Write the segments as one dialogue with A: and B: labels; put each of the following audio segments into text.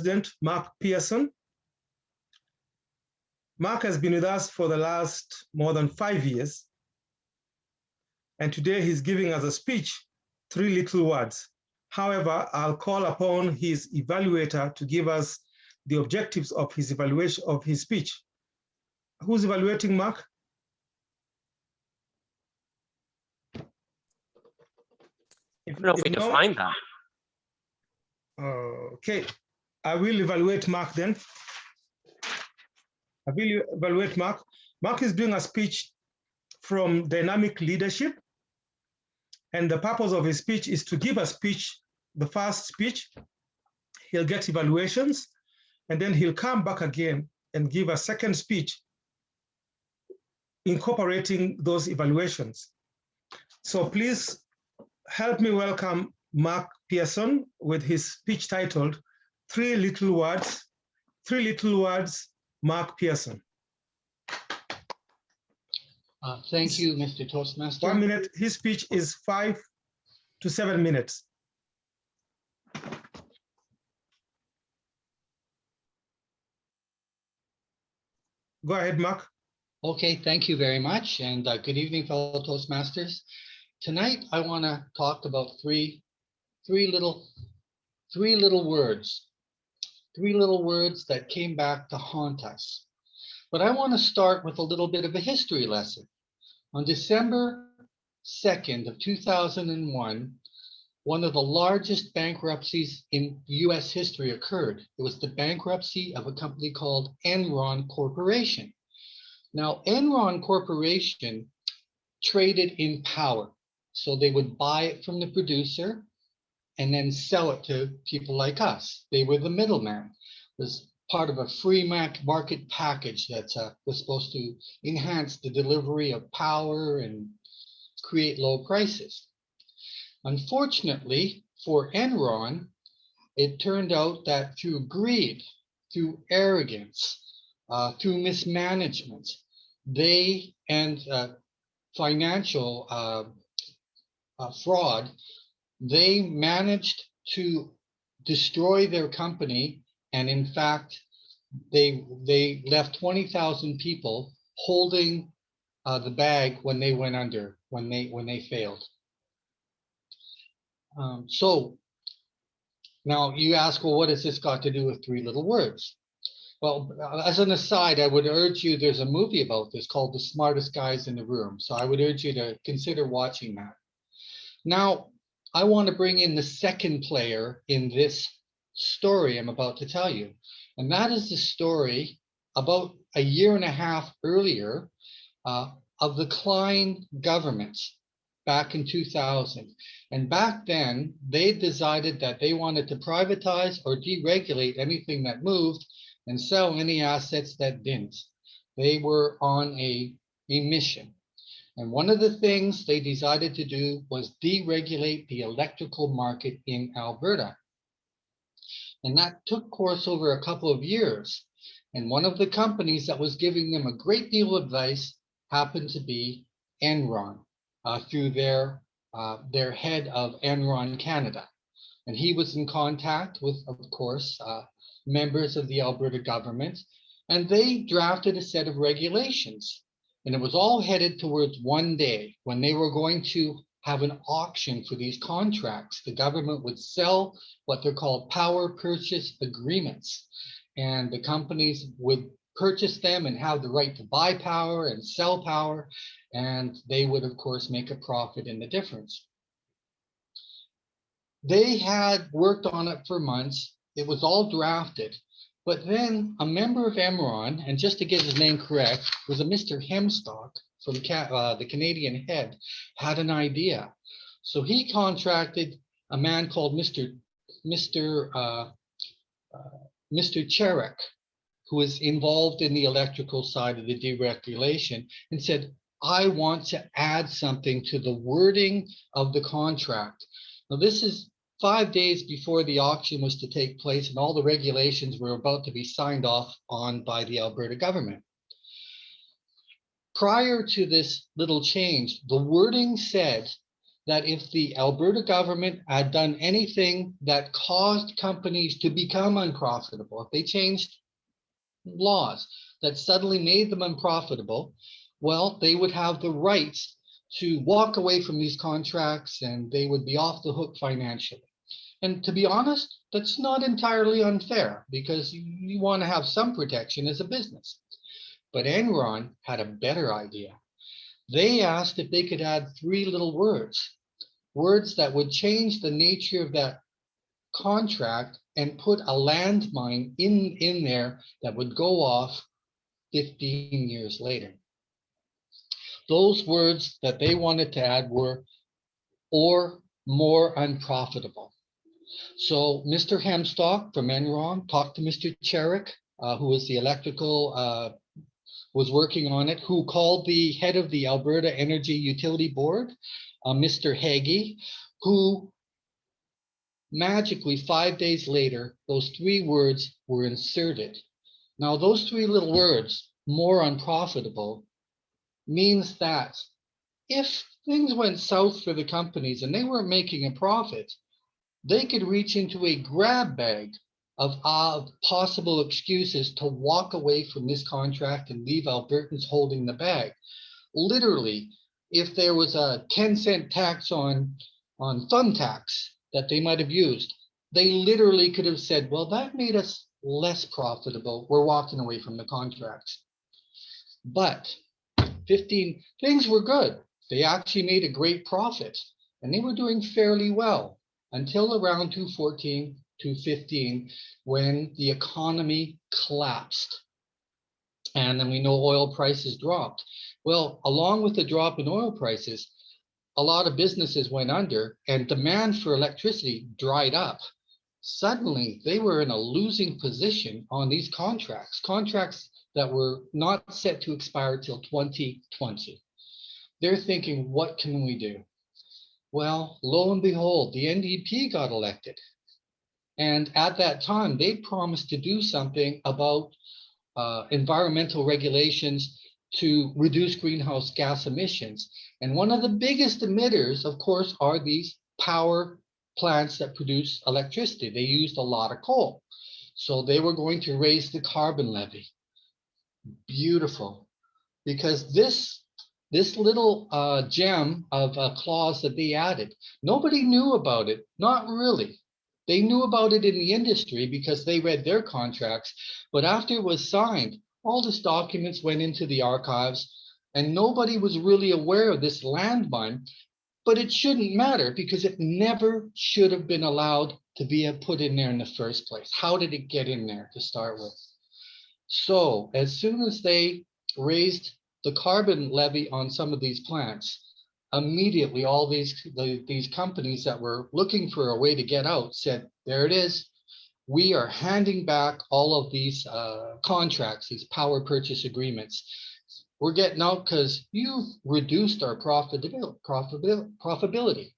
A: President Mark Pearson. Mark has been with us for the last more than 5 years. And today he's giving us a speech, 3 little words. However, I'll call upon his evaluator to give us the objectives of his evaluation of his speech. Who's evaluating Mark?
B: I don't know if we can find that.
A: Okay, I will evaluate Mark then. I will evaluate Mark. Mark is doing a speech from Dynamic Leadership. And the purpose of his speech is to give a speech, the first speech. He'll get evaluations, and then he'll come back again and give a second speech incorporating those evaluations. So please help me welcome Mark Pearson with his speech titled 3 Little Words. 3 Little Words, Mark Pearson.
C: Thank you, Mr. Toastmaster.
A: 1 minute. His speech is 5 to 7 minutes. Go ahead, Mark.
C: Okay, thank you very much. And good evening, fellow Toastmasters. Tonight, I want to talk about three little words. 3 little words that came back to haunt us. But I want to start with a little bit of a history lesson. On December 2nd of 2001, one of the largest bankruptcies in US history occurred. It was the bankruptcy of a company called Enron Corporation. Now, Enron Corporation traded in power. So they would buy it from the producer and then sell it to people like us. They were the middleman. It was part of a free market package that was supposed to enhance the delivery of power and create low prices. Unfortunately for Enron, it turned out that through greed, through arrogance, through mismanagement, they and financial fraud, they managed to destroy their company. And in fact, they left 20,000 people holding the bag when they went under, when they failed. So now you ask, well, what has this got to do with 3 little words? Well, as an aside, I would urge you, there's a movie about this called The Smartest Guys in the Room. So I would urge you to consider watching that. Now, I want to bring in the second player in this story I'm about to tell you. And that is the story about a year and a half earlier of the Klein government back in 2000. And back then, they decided that they wanted to privatize or deregulate anything that moved and sell any assets that didn't. They were on a mission. And one of the things they decided to do was deregulate the electrical market in Alberta. And that took course over a couple of years. And one of the companies that was giving them a great deal of advice happened to be Enron, through their head of Enron Canada. And he was in contact with, of course, members of the Alberta government, and they drafted a set of regulations. And it was all headed towards one day when they were going to have an auction for these contracts. The government would sell what they're called power purchase agreements, and the companies would purchase them and have the right to buy power and sell power, and they would, of course, make a profit in the difference. They had worked on it for months. It was all drafted. But then a member of Enron, and just to get his name correct, was a Mr. Hemstock from the Canadian head, had an idea. So he contracted a man called Mr. Cherek, who was involved in the electrical side of the deregulation, and said, I want to add something to the wording of the contract. Now, this is 5 days before the auction was to take place, and all the regulations were about to be signed off on by the Alberta government. Prior to this little change, the wording said that if the Alberta government had done anything that caused companies to become unprofitable, if they changed laws that suddenly made them unprofitable, well, they would have the rights to walk away from these contracts and they would be off the hook financially. And to be honest, that's not entirely unfair because you want to have some protection as a business. But Enron had a better idea. They asked if they could add three little words, words that would change the nature of that contract and put a landmine in there that would go off 15 years later. Those words that they wanted to add were or more unprofitable. So Mr. Hemstock from Enron talked to Mr. Cherrick, who was the electrical, was working on it, who called the head of the Alberta Energy Utility Board, Mr. Hagee, who magically 5 days later, those three words were inserted. Now, those three little words, more unprofitable, means that if things went south for the companies and they weren't making a profit, they could reach into a grab bag of possible excuses to walk away from this contract and leave Albertans holding the bag. Literally, if there was a 10-cent tax on thumbtacks that they might have used, they literally could have said, well, that made us less profitable. We're walking away from the contracts. But things were good. They actually made a great profit and they were doing fairly well until around 2014, 2015, when the economy collapsed. And then we know oil prices dropped. Well, along with the drop in oil prices, a lot of businesses went under and demand for electricity dried up. Suddenly, they were in a losing position on these contracts that were not set to expire till 2020. They're thinking, what can we do? Well, lo and behold, the NDP got elected. And at that time, they promised to do something about environmental regulations to reduce greenhouse gas emissions. And one of the biggest emitters, of course, are these power plants that produce electricity. They used a lot of coal. So they were going to raise the carbon levy. Beautiful. Because this little gem of a clause that they added, nobody knew about it, not really. They knew about it in the industry because they read their contracts, but after it was signed, all these documents went into the archives and nobody was really aware of this landmine, but it shouldn't matter because it never should have been allowed to be put in there in the first place. How did it get in there to start with? So as soon as they raised the carbon levy on some of these plants, immediately all these companies that were looking for a way to get out said, there it is. We are handing back all of these contracts, these power purchase agreements. We're getting out because you've reduced our profitability.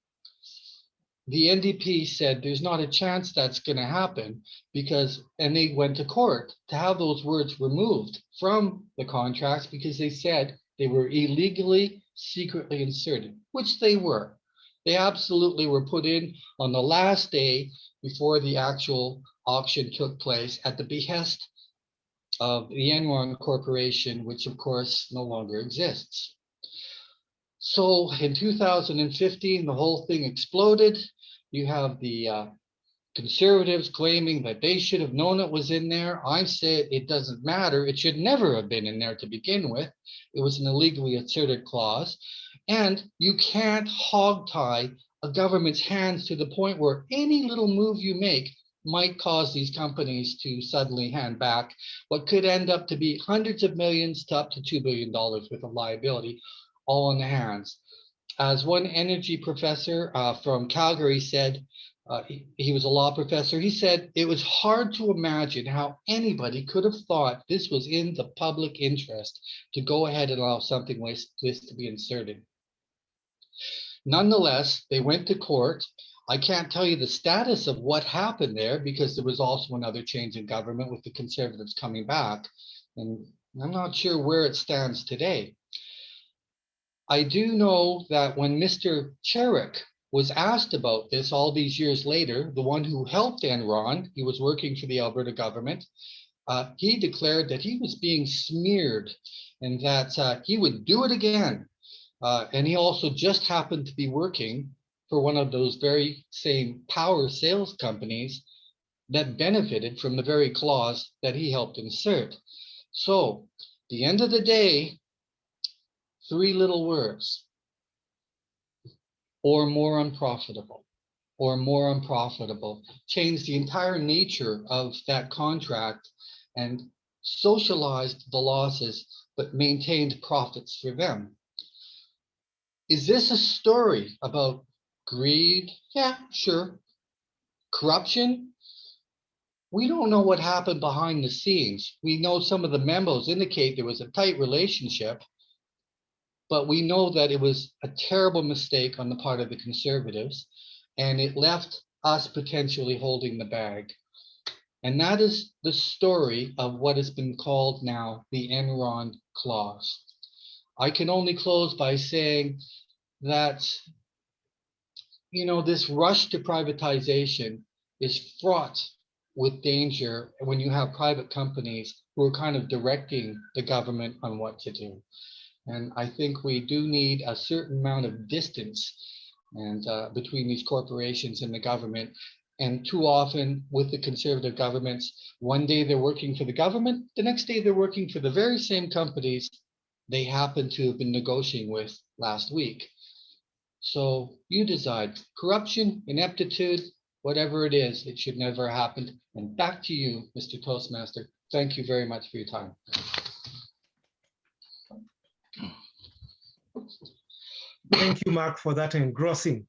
C: The NDP said there's not a chance that's going to happen and they went to court to have those words removed from the contracts because they said they were illegally, secretly inserted, which they were. They absolutely were put in on the last day before the actual auction took place at the behest of the Enron Corporation, which of course no longer exists. So in 2015, the whole thing exploded. You have the Conservatives claiming that they should have known it was in there. I said it doesn't matter. It should never have been in there to begin with. It was an illegally inserted clause. And you can't hog-tie a government's hands to the point where any little move you make might cause these companies to suddenly hand back what could end up to be hundreds of millions to up to $2 billion worth of liability, all in the hands. As one energy professor from Calgary said, he was a law professor, he said it was hard to imagine how anybody could have thought this was in the public interest to go ahead and allow something like this to be inserted. Nonetheless, they went to court. I can't tell you the status of what happened there because there was also another change in government with the Conservatives coming back. And I'm not sure where it stands today. I do know that when Mr. Cherick was asked about this all these years later, the one who helped Enron, he was working for the Alberta government, he declared that he was being smeared and that he would do it again. And he also just happened to be working for one of those very same power sales companies that benefited from the very clause that he helped insert. So, at the end of the day, 3 little words: or more unprofitable, or more unprofitable, changed the entire nature of that contract and socialized the losses, but maintained profits for them. Is this a story about greed? Yeah, sure. Corruption? We don't know what happened behind the scenes. We know some of the memos indicate there was a tight relationship, but we know that it was a terrible mistake on the part of the Conservatives, and it left us potentially holding the bag. And that is the story of what has been called now the Enron clause. I can only close by saying that, you know, this rush to privatization is fraught with danger when you have private companies who are kind of directing the government on what to do. And I think we do need a certain amount of distance and between these corporations and the government. And too often with the Conservative governments, one day they're working for the government, the next day they're working for the very same companies they happen to have been negotiating with last week. So you decide. Corruption, ineptitude, whatever it is, it should never happen. And back to you, Mr. Toastmaster. Thank you very much for your time.
A: Thank you, Mark, for that engrossing